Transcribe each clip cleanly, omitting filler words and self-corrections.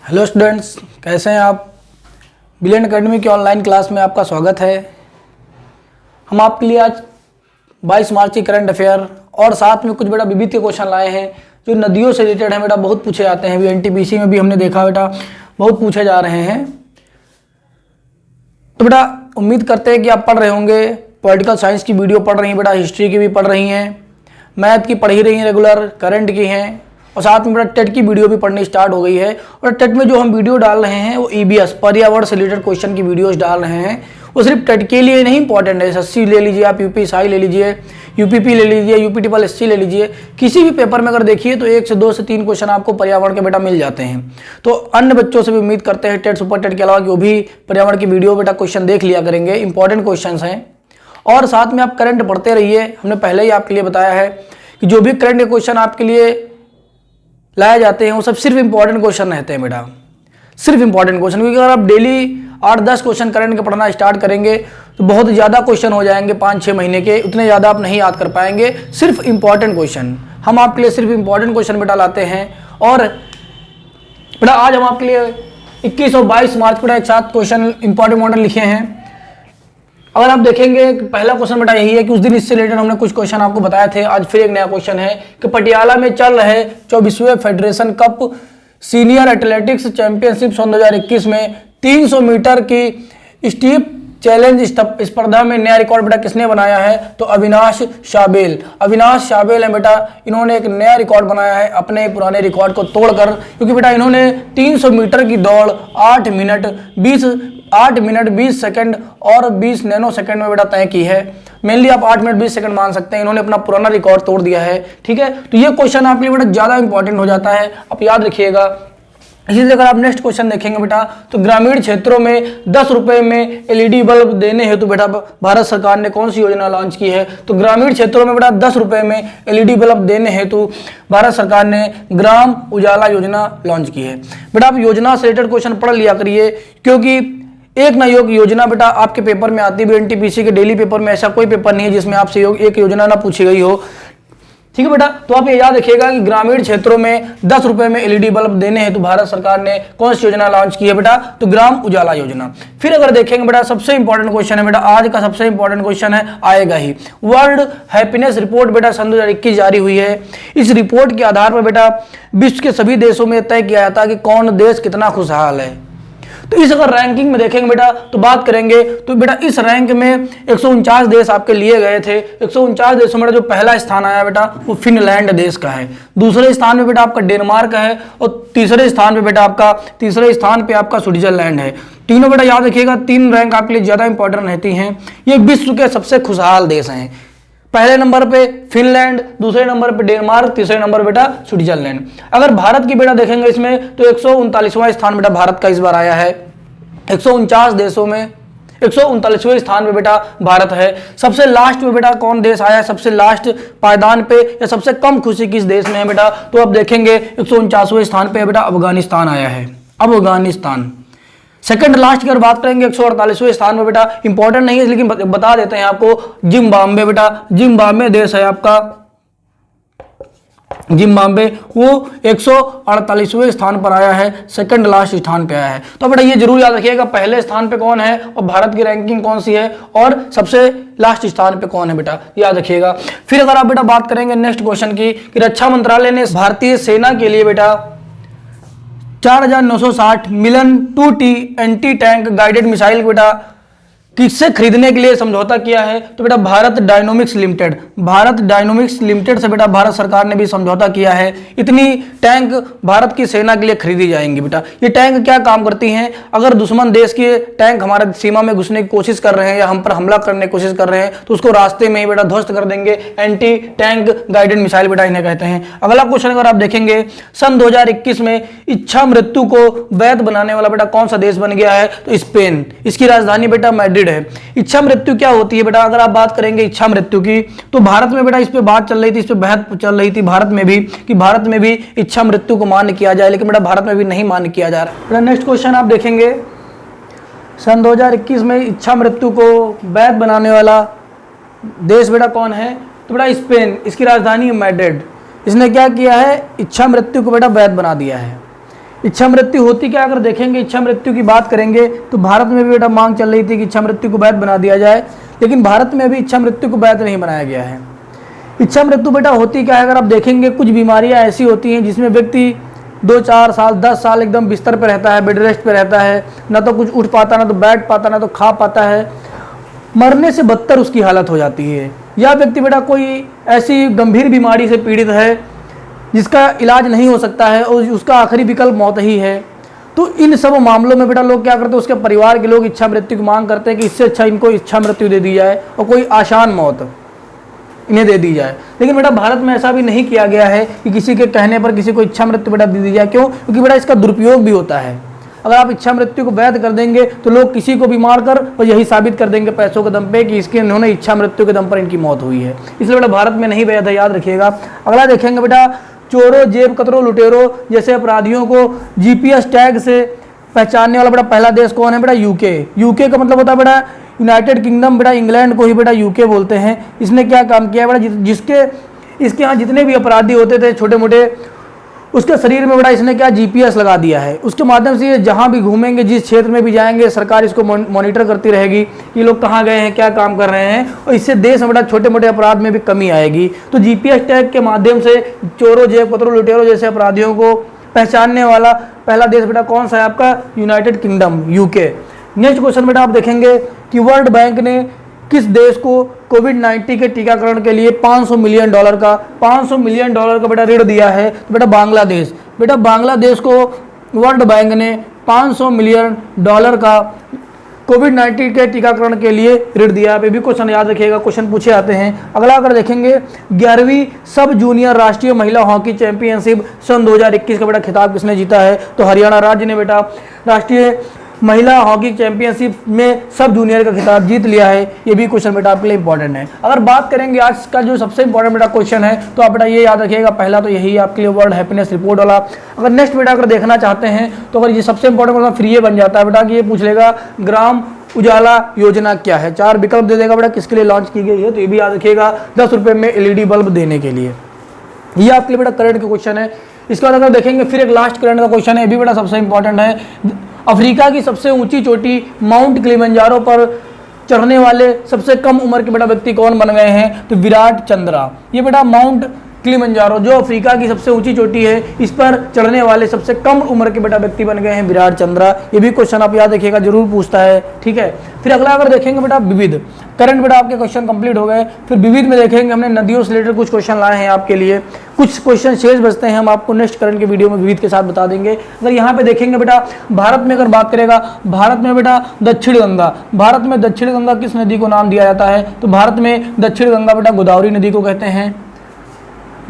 Hello students, कैसे हैं आप। ब्रिलियंट एकेडमी की ऑनलाइन क्लास में आपका स्वागत है। हम आपके लिए आज 22 मार्च की करंट अफेयर और साथ में कुछ बेटा विविध के क्वेश्चन लाए हैं जो नदियों से रिलेटेड हैं। बेटा बहुत पूछे जाते हैं, अभी एनटीपीसी में भी हमने देखा बेटा बहुत पूछे जा रहे हैं। तो बेटा उम्मीद करते हैं कि आप पढ़ रहे होंगे, पॉलिटिकल साइंस की वीडियो पढ़ रही हैं बेटा, हिस्ट्री की भी पढ़ रही हैं, मैथ की पढ़ ही रही हैं रेगुलर, करंट की हैं और साथ में बेटा टेट की वीडियो भी पढ़नी स्टार्ट हो गई है। और टेट में जो हम वीडियो डाल रहे हैं वो ईबीएस पर्यावरण से रिलेटेड क्वेश्चन की वीडियोस डाल रहे हैं। वो सिर्फ टेट के लिए नहीं इंपॉर्टेंट है, एसएससी ले लीजिए आप, यूपीएसआई ले लीजिए, यूपीपी ले लीजिए, यूपीट्रिपल ले लीजिए, किसी भी पेपर में अगर देखिए तो 1 से 2 से 3 क्वेश्चन आपको पर्यावरण के बेटा मिल जाते हैं। तो अन्य बच्चों से भी उम्मीद करते हैं टेट सुपर टेट के अलावा कि वो भी पर्यावरण की वीडियो बेटा क्वेश्चन देख लिया करेंगे, इंपॉर्टेंट क्वेश्चन हैं। और साथ में आप करंट पढ़ते रहिए। हमने पहले ही आपके लिए बताया है कि जो भी करंट के क्वेश्चन आपके लिए लाए जाते हैं वो सब सिर्फ इंपॉर्टेंट क्वेश्चन रहते हैं बेटा, सिर्फ इंपॉर्टेंट क्वेश्चन। क्योंकि अगर आप डेली 8-10 क्वेश्चन करंट के पढ़ना स्टार्ट करेंगे तो बहुत ज़्यादा क्वेश्चन हो जाएंगे 5-6 महीने के, उतने ज़्यादा आप नहीं याद कर पाएंगे। सिर्फ इंपॉर्टेंट क्वेश्चन हम आपके लिए सिर्फ इंपॉर्टेंट क्वेश्चन बेटा लाते हैं। और बेटा आज हम आपके लिए 21 और 22 मार्च को एक साथ क्वेश्चन इंपॉर्टेंट मॉडल लिखे हैं। अगर आप देखेंगे पहला क्वेश्चन बेटा यही है कि उस दिन इससे रिलेटेड हमने कुछ क्वेश्चन आपको बताए थे। आज फिर एक नया क्वेश्चन है कि पटियाला में चल रहे 24वें federation cup senior athletics championship 2021 में 300 मीटर की स्टीप चैलेंज स्पर्धा में नया रिकॉर्ड बेटा किसने बनाया है? तो अविनाश शाबेल। अविनाश शाबेल है बेटा, इन्होंने एक नया रिकॉर्ड बनाया है अपने पुराने रिकॉर्ड को तोड़कर। क्योंकि बेटा इन्होंने 300 मीटर की दौड़ 8 मिनट 20 सेकंड और 20 नैनो सेकंड में बेटा तय की है। मेनली आप 8 मिनट 20 सेकंड मान सकते हैं। इन्होंने अपना पुराना रिकॉर्ड तोड़ दिया है, ठीक है। तो ये क्वेश्चन आपके लिए बेटा ज़्यादा इंपॉर्टेंट हो जाता है, आप याद रखिएगा। इसी तरह अगर आप नेक्स्ट क्वेश्चन देखेंगे बेटा तो ग्रामीण क्षेत्रों में 10 रुपए में एलईडी बल्ब देने हेतु बेटा भारत सरकार ने कौन सी योजना लॉन्च की है? तो ग्रामीण क्षेत्रों में बेटा 10 रुपए में एलईडी बल्ब देने हेतु भारत सरकार ने ग्राम उजाला योजना लॉन्च की है। बेटा आप योजना से रिलेटेड क्वेश्चन पढ़ लिया करिए, क्योंकि एक ना योजना बेटा आपके पेपर में आती है। एनटीपीसी के डेली पेपर में ऐसा कोई पेपर नहीं है जिसमें आपसे एक योजना ना पूछी गई हो, ठीक है बेटा। तो आप ये याद रखिएगा कि ग्रामीण क्षेत्रों में 10 रुपए में एलईडी बल्ब देने हेतु भारत सरकार ने कौन सी योजना लॉन्च की है बेटा? तो ग्राम उजाला योजना। फिर अगर देखेंगे बेटा सबसे इंपॉर्टेंट क्वेश्चन है बेटा, आज का सबसे इंपॉर्टेंट क्वेश्चन है, आएगा ही। वर्ल्ड हैप्पीनेस रिपोर्ट बेटा सन 2021 जारी हुई है। इस रिपोर्ट के आधार पर बेटा विश्व के सभी देशों में तय किया जाता है कि कौन देश कितना खुशहाल है। तो इस अगर रैंकिंग में देखेंगे बेटा तो बात करेंगे तो बेटा इस रैंक में 149 देश आपके लिए गए थे। 149 देशों में जो पहला स्थान आया बेटा वो फिनलैंड देश का है, दूसरे स्थान पे बेटा आपका डेनमार्क है और तीसरे स्थान पे आपका स्विट्जरलैंड है। तीनों बेटा याद रखिएगा, 3 रैंक आपके लिए ज्यादा इंपॉर्टेंट रहती हैं। ये विश्व के सबसे खुशहाल देश हैं। पहले नंबर पे फिनलैंड, दूसरे नंबर पे डेनमार्क, तीसरे नंबर बेटा स्विट्जरलैंड। अगर भारत की बेटा देखेंगे इसमें तो 139वां स्थान बेटा भारत का इस बार आया है। 149 देशों में 139वें स्थान पे बेटा भारत है। सबसे लास्ट में बेटा कौन देश आया है? सबसे लास्ट पायदान पे या सबसे कम खुशी किस देश में है बेटा? तो आप देखेंगे 149वें स्थान पे बेटा अफगानिस्तान आया है, अफगानिस्तान। सेकंड लास्ट की अगर बात करेंगे 148वें स्थान पर बेटा, इंपॉर्टेंट नहीं है लेकिन बता देते हैं आपको, जिम्बाब्वे बेटा, जिम्बाब्वे देश है आपका, जिम्बाब्वे वो 148वें स्थान पर आया है, सेकंड लास्ट स्थान पे आया है। तो बेटा ये जरूर याद रखिएगा पहले स्थान पे कौन है और भारत की रैंकिंग कौन सी है और सबसे लास्ट स्थान पे कौन है बेटा, याद रखिएगा। फिर अगर आप बेटा बात करेंगे नेक्स्ट क्वेश्चन की कि रक्षा मंत्रालय ने भारतीय सेना के लिए बेटा 4,960 million 2T anti tank guided missile बेटा किससे खरीदने के लिए समझौता किया है? तो बेटा Bharat dynamics limited, Bharat dynamics limited से बेटा भारत सरकार ने भी समझौता किया है। इतनी टैंक भारत की सेना के लिए खरीदी जाएंगी बेटा। ये टैंक क्या काम करती हैं? अगर दुश्मन देश के टैंक हमारे सीमा में घुसने की कोशिश कर रहे हैं या हम पर हमला करने की कोशिश कर रहे हैं तो उसको रास्ते में ही बेटा ध्वस्त कर देंगे। एंटी टैंक गाइडेड मिसाइल बेटा इन्हें कहते हैं। अगला क्वेश्चन अगर आप देखेंगे सन 2021 में इच्छा मृत्यु को वैध बनाने वाला बेटा कौन सा देश बन गया है? तो स्पेन। इसकी राजधानी बेटा मैड्रिड है। इच्छा मृत्यु क्या होती है बेटा? अगर आप बात करेंगे इच्छा मृत्यु की तो भारत में बेटा इस पे बात चल रही थी, इस पे बहस चल रही थी भारत में भी कि भारत में भी इच्छा मृत्यु को मान्य किया जाए, लेकिन बेटा भारत में भी नहीं मान्य किया जा रहा है। नेक्स्ट क्वेश्चन आप देखेंगे सन 2021 में इच्छा मृत्यु को वैध बनाने वाला देश बेटा कौन है? तो बेटा स्पेन। इसकी राजधानी है मैड्रिड। इसने क्या किया है? इच्छा मृत्यु को बेटा वैध बना दिया है। इच्छा मृत्यु होती क्या, अगर देखेंगे इच्छा मृत्यु की बात करेंगे तो भारत में भी बेटा मांग चल रही थी कि इच्छा मृत्यु को वैध बना दिया जाए, लेकिन भारत में अभी इच्छा मृत्यु को वैध नहीं बनाया गया है। इच्छा मृत्यु बेटा होती क्या है, अगर आप देखेंगे कुछ बीमारियां ऐसी होती हैं जिसमें व्यक्ति 2-4 साल 10 साल एकदम बिस्तर पर रहता है, बेड रेस्ट पे रहता है, ना तो कुछ उठ पाता, ना तो बैठ पाता, ना तो खा पाता है, मरने से बदतर उसकी हालत हो जाती है। या व्यक्ति बेटा कोई ऐसी गंभीर बीमारी से पीड़ित है जिसका इलाज नहीं हो सकता है और उसका आखिरी विकल्प मौत ही है, तो इन सब मामलों में बेटा लोग क्या करते हैं, उसके परिवार के लोग इच्छा मृत्यु की मांग करते हैं कि इससे अच्छा इनको इच्छा मृत्यु दे दी जाए और कोई आसान मौत इन्हें दे दी जाए। लेकिन बेटा भारत में ऐसा भी नहीं किया गया है कि किसी के कहने पर किसी को इच्छा मृत्यु बेटा दे दी जाए। क्यों? क्योंकि बेटा इसका दुरुपयोग भी होता है। अगर आप इच्छा मृत्यु को वैध कर देंगे तो लोग किसी को भी मारकर और यही साबित कर देंगे पैसों के दम पे कि इसके इन्होंने इच्छा मृत्यु के दम पर इनकी मौत हुई है। इसलिए बेटा भारत में नहीं वैध है, याद रखिएगा। अगला देखेंगे बेटा, चोरों, जेब कतरों, लुटेरों जैसे अपराधियों को जीपीएस टैग से पहचानने वाला बेटा पहला देश कौन है बेटा? यूके। यूके का मतलब होता है बेटा यूनाइटेड किंगडम, बेटा इंग्लैंड को ही बेटा यूके बोलते हैं। इसने क्या काम किया बेटा, जिसके इसके यहाँ जितने भी अपराधी होते थे छोटे मोटे, उसके शरीर में बेटा इसने क्या जीपीएस लगा दिया है। उसके माध्यम से ये जहाँ भी घूमेंगे, जिस क्षेत्र में भी जाएंगे, सरकार इसको मॉनिटर करती रहेगी ये लोग कहाँ गए हैं, क्या काम कर रहे हैं, और इससे देश में बेटा छोटे मोटे अपराध में भी कमी आएगी। तो जीपीएस टैग के माध्यम से चोरों, जेब कतरों, लुटेरों जैसे अपराधियों को पहचानने वाला पहला देश बेटा कौन सा है आपका? United kingdom, UK. Next question बेटा आप देखेंगे कि वर्ल्ड बैंक ने किस देश को कोविड-19 के टीकाकरण के लिए $500 मिलियन का बेटा ऋण दिया है? तो बेटा बांग्लादेश। बेटा बांग्लादेश को वर्ल्ड बैंक ने $500 मिलियन का कोविड-19 के टीकाकरण के लिए ऋण दिया। आप ये भी क्वेश्चन याद रखिएगा, क्वेश्चन पूछे आते हैं। अगला अगर देखेंगे 11वीं सब जूनियर राष्ट्रीय महिला हॉकी चैंपियनशिप सन 2021 का बेटा खिताब किसने जीता है? तो हरियाणा राज्य ने बेटा राष्ट्रीय महिला हॉकी चैंपियनशिप में सब जूनियर का खिताब जीत लिया है। ये भी क्वेश्चन बेटा आपके लिए इंपॉर्टेंट है। अगर बात करेंगे आज का जो सबसे इंपॉर्टेंट बेटा क्वेश्चन है तो आप बेटा ये याद रखिएगा, पहला तो यही आपके लिए वर्ल्ड हैप्पीनेस रिपोर्ट वाला। अगर नेक्स्ट बेटा अगर देखना चाहते हैं तो अगर ये सबसे इंपॉर्टेंट बेटा फिर ये बन जाता है बेटा कि ये पूछ लेगा ग्राम उजाला योजना क्या है। 4 विकल्प दे देगा बेटा किसके लिए लॉन्च की गई है, तो ये भी याद रखिएगा 10 रुपये में LED बल्ब देने के लिए। ये आपके लिए बेटा करंट का क्वेश्चन है। इसके बाद अगर देखेंगे फिर एक लास्ट करंट का क्वेश्चन है, ये भी बेटा सबसे इंपॉर्टेंट है। अफ्रीका की सबसे ऊंची चोटी माउंट किलिमंजारो पर चढ़ने वाले सबसे कम उम्र के बेटा व्यक्ति कौन बन गए हैं? तो विराट चंद्रा। ये बेटा माउंट किलिमंजारो जो अफ्रीका की सबसे ऊंची चोटी है, इस पर चढ़ने वाले सबसे कम उम्र के बेटा व्यक्ति बन गए हैं विराट चंद्रा। ये भी क्वेश्चन आप याद रखिएगा, जरूर पूछता है, ठीक है। फिर अगला अगर देखेंगे बेटा विविध, करंट बेटा आपके क्वेश्चन कंप्लीट हो गए। फिर विविध में देखेंगे हमने नदियों से रिलेटेड कुछ क्वेश्चन लाए हैं आपके लिए, कुछ क्वेश्चन शेष बचते हैं, हम आपको नेक्स्ट करंट के वीडियो में विविध के साथ बता देंगे। अगर यहाँ पे देखेंगे बेटा भारत में अगर बात करेगा, भारत में बेटा दक्षिण गंगा, भारत में दक्षिण गंगा किस नदी को नाम दिया जाता है? तो भारत में दक्षिण गंगा बेटा गोदावरी नदी को कहते हैं।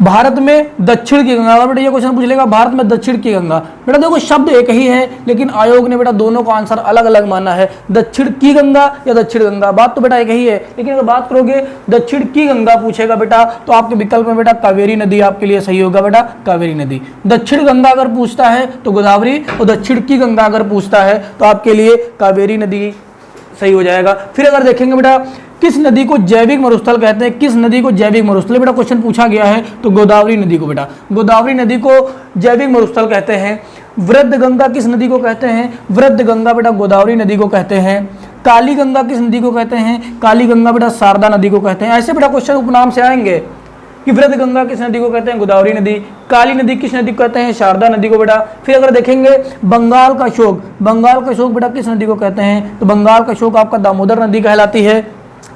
भारत में दक्षिण की गंगा, बेटा ये क्वेश्चन पूछ लेगा भारत में दक्षिण की गंगा। बेटा देखो शब्द एक ही है लेकिन आयोग ने बेटा दोनों का आंसर अलग अलग माना है, दक्षिण की गंगा या दक्षिण गंगा, बात तो बेटा एक ही है। लेकिन अगर बात करोगे दक्षिण की गंगा पूछेगा बेटा तो आपके विकल्प में बेटा कावेरी नदी आपके लिए सही होगा बेटा, कावेरी नदी। दक्षिण गंगा अगर पूछता है तो गोदावरी, और दक्षिण की गंगा अगर पूछता है तो आपके लिए कावेरी नदी सही हो जाएगा। फिर अगर देखेंगे बेटा किस नदी को जैविक मरुस्थल कहते हैं? किस नदी को जैविक मरुस्थल बेटा क्वेश्चन पूछा गया है, तो गोदावरी नदी को बेटा, गोदावरी नदी को जैविक मरुस्थल कहते हैं। वृद्ध गंगा किस नदी को कहते हैं? वृद्ध गंगा बेटा गोदावरी नदी को कहते हैं। काली गंगा किस नदी को कहते हैं? काली गंगा बेटा शारदा नदी को कहते हैं। ऐसे बेटा क्वेश्चन उपनाम से आएंगे कि वृद्ध गंगा किस नदी को कहते हैं? गोदावरी नदी। काली नदी किस नदी को कहते हैं? शारदा नदी को बेटा। फिर अगर देखेंगे बंगाल का अशोक, बंगाल का अशोक बेटा किस नदी को कहते हैं? तो बंगाल का अशोक आपका दामोदर नदी कहलाती है।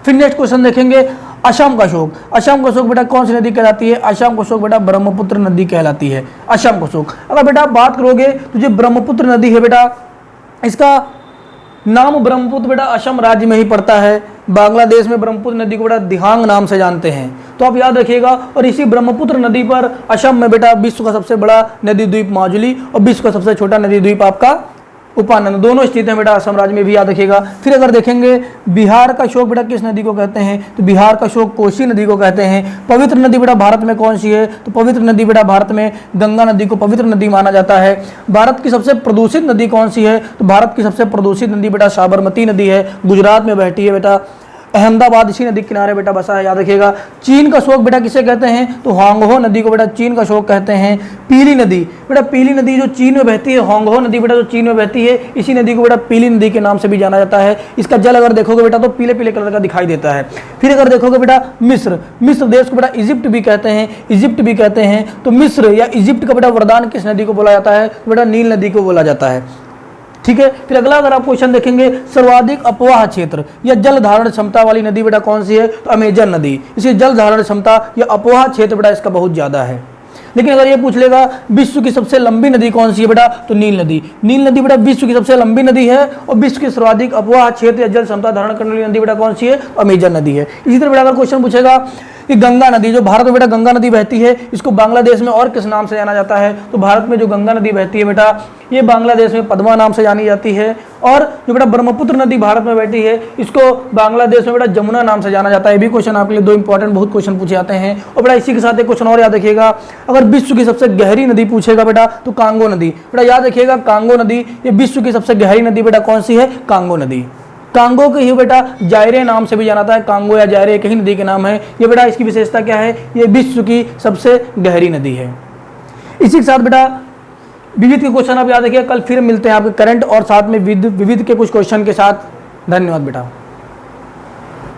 फिर नेक्स्ट क्वेश्चन देखेंगे असम का अशोक, असम का अशोक बेटा कौन सी नदी कहलाती है? असम का अशोक बेटा ब्रह्मपुत्र नदी कहलाती है, असम का अशोक। अगर बेटा बात करोगे तो जो ब्रह्मपुत्र नदी है बेटा, इसका नाम ब्रह्मपुत्र बेटा असम राज्य में ही पड़ता है। बांग्लादेश में ब्रह्मपुत्र नदी को बेटा दिहांग नाम से जानते हैं, तो आप याद रखिएगा। और इसी ब्रह्मपुत्र नदी पर असम में बेटा विश्व का सबसे बड़ा नदी द्वीप माजुली और विश्व का सबसे छोटा नदी द्वीप आपका उपानंद, दोनों स्थित हैं बेटा असम राज्य में, भी याद रखिएगा। फिर अगर देखेंगे बिहार का अशोक बेटा किस नदी को कहते हैं? तो बिहार का अशोक कोसी नदी को कहते हैं। पवित्र नदी बेटा भारत में कौन सी है? तो पवित्र नदी बेटा भारत में गंगा नदी को पवित्र नदी माना जाता है। भारत की सबसे प्रदूषित नदी कौन सी है? तो भारत की सबसे प्रदूषित नदी बेटा साबरमती नदी है, गुजरात में बहती है बेटा। अहमदाबाद इसी नदी के किनारे बेटा बसा है, याद रखिएगा। चीन का शोक बेटा किसे कहते हैं, तो होंगहो नदी को बेटा चीन का शोक कहते हैं। पीली नदी बेटा, पीली नदी जो चीन में बहती है, होंगहो नदी बेटा जो चीन में बहती है, इसी नदी को बेटा पीली नदी के नाम से भी जाना जाता है। इसका जल अगर देखोगे बेटा तो पीले पीले कलर का दिखाई देता है। फिर अगर देखोगे बेटा मिस्र, मिस्र देश को बेटा इजिप्ट भी कहते हैं, इजिप्ट भी कहते हैं। तो मिस्र या इजिप्ट का बेटा वरदान किस नदी को बोला जाता है, तो बेटा नील नदी को बोला जाता है। ठीक है। फिर अगला अगर आप क्वेश्चन देखेंगे, सर्वाधिक अपवाह क्षेत्र या जल धारण क्षमता वाली नदी बेटा कौन सी है, तो अमेजन नदी। इसी जल धारण क्षमता या अपवाह क्षेत्र बेटा इसका बहुत ज्यादा है। लेकिन अगर ये पूछ लेगा विश्व की सबसे लंबी नदी कौन सी है बेटा, तो नील नदी। नील नदी बेटा विश्व की सबसे लंबी नदी है और विश्व की सर्वाधिक अपवाह क्षेत्र या जल क्षमता धारण करने वाली नदी बेटा कौन सी है, तो अमेजन नदी है। इसी तरह बेटा अगर क्वेश्चन पूछेगा कि गंगा नदी, जो भारत में बेटा गंगा नदी बहती है, इसको बांग्लादेश में और किस नाम से जाना जाता है, तो भारत में जो गंगा नदी बहती है बेटा, ये बांग्लादेश में पद्मा नाम से जानी जाती है। और जो बेटा ब्रह्मपुत्र नदी भारत में बहती है, इसको बांग्लादेश में बेटा जमुना नाम से जाना जाता है। ये भी क्वेश्चन आपके लिए दो इंपॉर्टेंट बहुत क्वेश्चन पूछे जाते हैं। और बेटा इसी के साथ एक क्वेश्चन और याद रखिएगा, अगर विश्व की सबसे गहरी नदी पूछेगा बेटा, तो कांगो नदी। बेटा याद रखिएगा कांगो नदी, ये विश्व की सबसे गहरी नदी बेटा कौन सी है, कांगो नदी। कांगो को ही बेटा जायरे नाम से भी जाना जाता है, कांगो या जायरे एक ही नदी के नाम है। ये बेटा इसकी विशेषता क्या है, ये विश्व की सबसे गहरी नदी है। इसी के साथ बेटा विविध के क्वेश्चन आप याद रखिए। कल फिर मिलते हैं आपके करंट और साथ में विविध के कुछ क्वेश्चन के साथ। धन्यवाद बेटा।